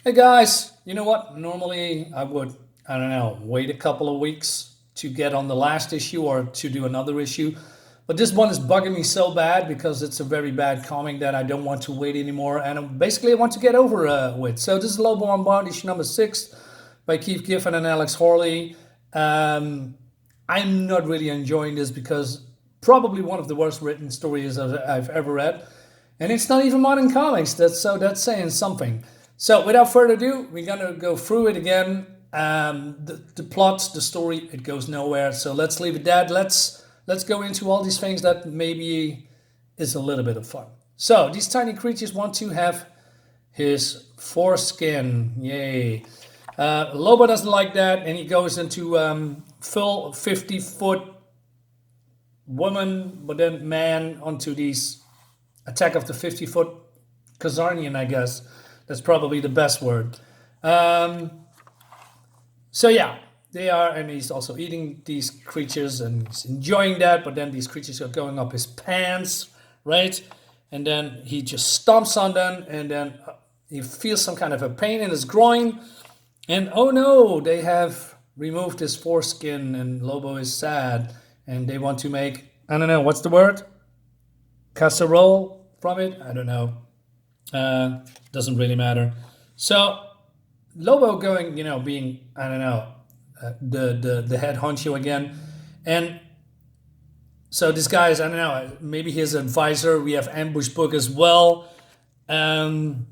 Hey guys, you know what? Normally I would, I don't know, wait a couple of weeks to get on the last issue or to do another issue. But this one is bugging me so bad because it's a very bad comic that I don't want to wait anymore. And basically I want to get over with. So this is Lobo Unbound, issue number 6 by Keith Giffin and Alex Horley. I'm not really enjoying this because probably one of the worst written stories I've ever read. And it's not even modern comics, that's saying something. So without further ado, we're gonna go through it again. The plot, the story, it goes nowhere. So let's leave it that. Let's go into all these things that maybe is a little bit of fun. So these tiny creatures want to have his foreskin. Yay. Lobo doesn't like that, and he goes into full 50-foot woman, but then man onto these Attack of the 50-foot Khazarian, I guess. That's probably the best word. So yeah, they are, and he's also eating these creatures and he's enjoying that, but then these creatures are going up his pants, right? And then he just stomps on them, and then he feels some kind of a pain in his groin. And oh no, they have removed his foreskin, and Lobo is sad. And they want to make, I don't know, what's the word? Casserole from it? I don't know. Doesn't really matter. So Lobo going, being, I don't know, the head honcho again. And so this guy is, I don't know, maybe his advisor. We have Ambush Book as well. So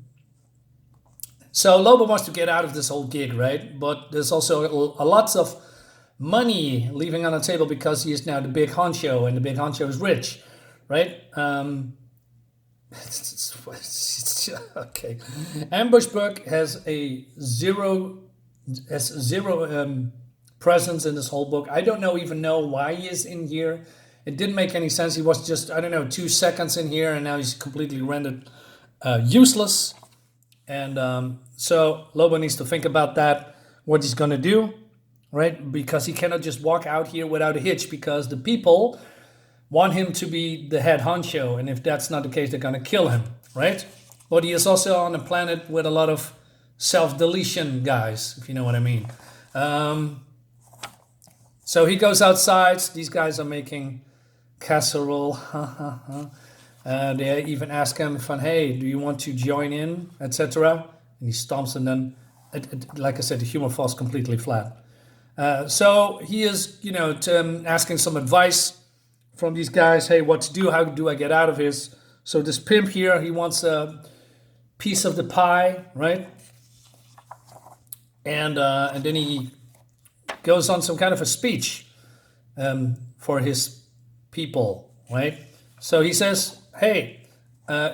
Lobo wants to get out of this whole gig, right? But there's also a lots of money leaving on the table because he is now the big honcho, and the big honcho is rich, right? Okay. Ambush Book has zero presence in this whole book. I don't even know why he is in here. It didn't make any sense. He was just, I don't know, 2 seconds in here, and now he's completely rendered useless. And so Lobo needs to think about that, what he's gonna do, right? Because he cannot just walk out here without a hitch, because the people want him to be the head honcho, and if that's not the case, they're gonna kill him, right? But he is also on a planet with a lot of self-deletion guys, if you know what I mean. So he goes outside. These guys are making casserole. They even ask him, hey, do you want to join in, etc. And he stomps, and then, like I said, the humor falls completely flat. So he is, asking some advice from these guys. Hey, what to do? How do I get out of this? So this pimp here, he wants a piece of the pie, right? And then he goes on some kind of a speech for his people, right? So he says, hey,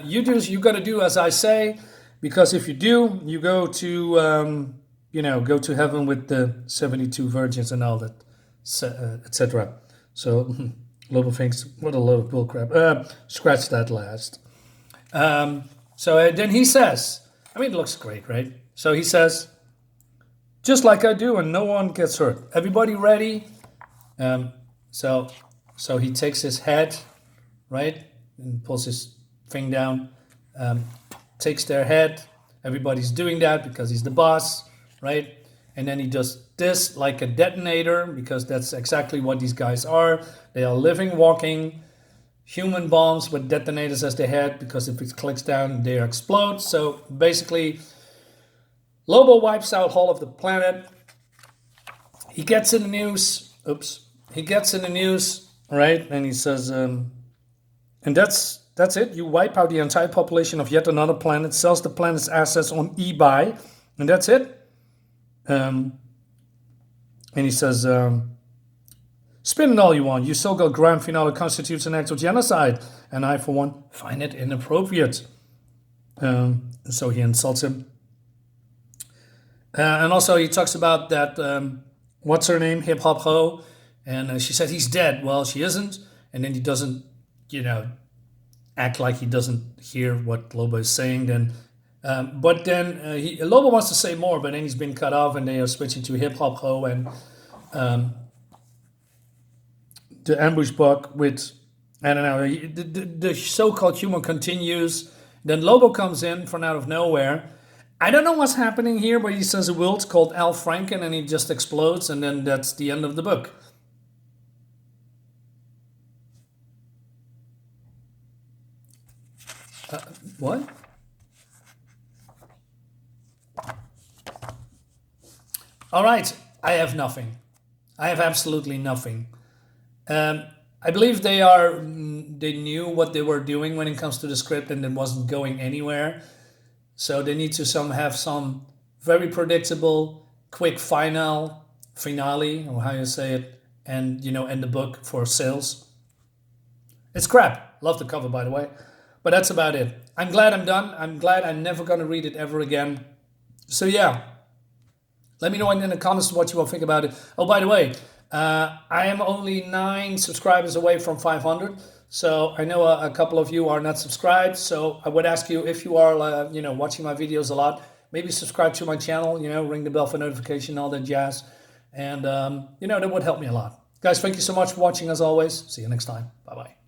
you got to do as I say, because if you do, you go to go to heaven with the 72 virgins and all that, etc. So Lobo thinks, what a load of bullcrap. Scratch that last. So then he says, it looks great, right? So he says, just like I do, and no one gets hurt. Everybody ready? So he takes his head, right, and pulls his thing down, takes their head. Everybody's doing that because he's the boss, right? And then he does this like a detonator, because that's exactly what these guys are. They are living, walking human bombs with detonators as their head, because if it clicks down, they explode. So basically, Lobo wipes out all of the planet. He gets in the news. He gets in the news, right? And he says, and that's it. You wipe out the entire population of yet another planet, sells the planet's assets on eBay, and that's it. And he says, spin it all you want. Your so-called grand finale constitutes an act of genocide, and I, for one, find it inappropriate. So he insults him. And also he talks about that, what's her name, Hip Hop Ho, and she said he's dead. Well, she isn't. And then he doesn't, act like he doesn't hear what Lobo is saying. Then, but then Lobo wants to say more, but then he's been cut off, and they are switching to Hip Hop Ho and the Ambush Book with, I don't know, the so-called humor continues. Then Lobo comes in from out of nowhere, I don't know what's happening here, but he says a world called Al Franken and he just explodes and then that's the end of the book. What? All right, I have nothing. I have absolutely nothing. I believe they knew what they were doing when it comes to the script and it wasn't going anywhere. So they need to have some very predictable, quick finale, or how you say it, and end the book for sales. It's crap. Love the cover, by the way. But that's about it. I'm glad I'm done. I'm glad I'm never gonna read it ever again. So yeah, let me know in the comments what you all think about it. Oh, by the way, I am only 9 subscribers away from 500. So I know a couple of you are not subscribed. So I would ask you, if you are watching my videos a lot, maybe subscribe to my channel, ring the bell for notification, all that jazz. And that would help me a lot. Guys, thank you so much for watching as always. See you next time. Bye-bye.